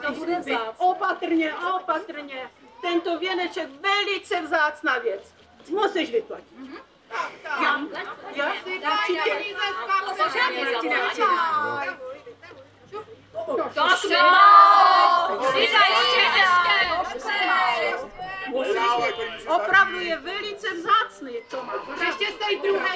To bude opatrně, opatrně. Tento věneček velice vzácná věc. Musíš vyplatit. Já si dám peníze z kapsy. Opravdu je velice vzácný, Tomáš. Ještě z té druhé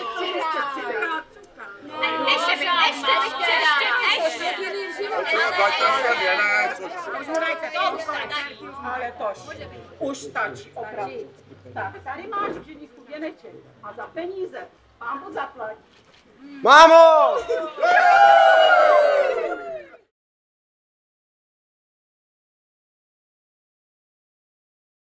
ale tož, už stačí, opravdu. Tak, tady máš v ženichu věneček a za peníze pán Bůh zaplatí. Mámo!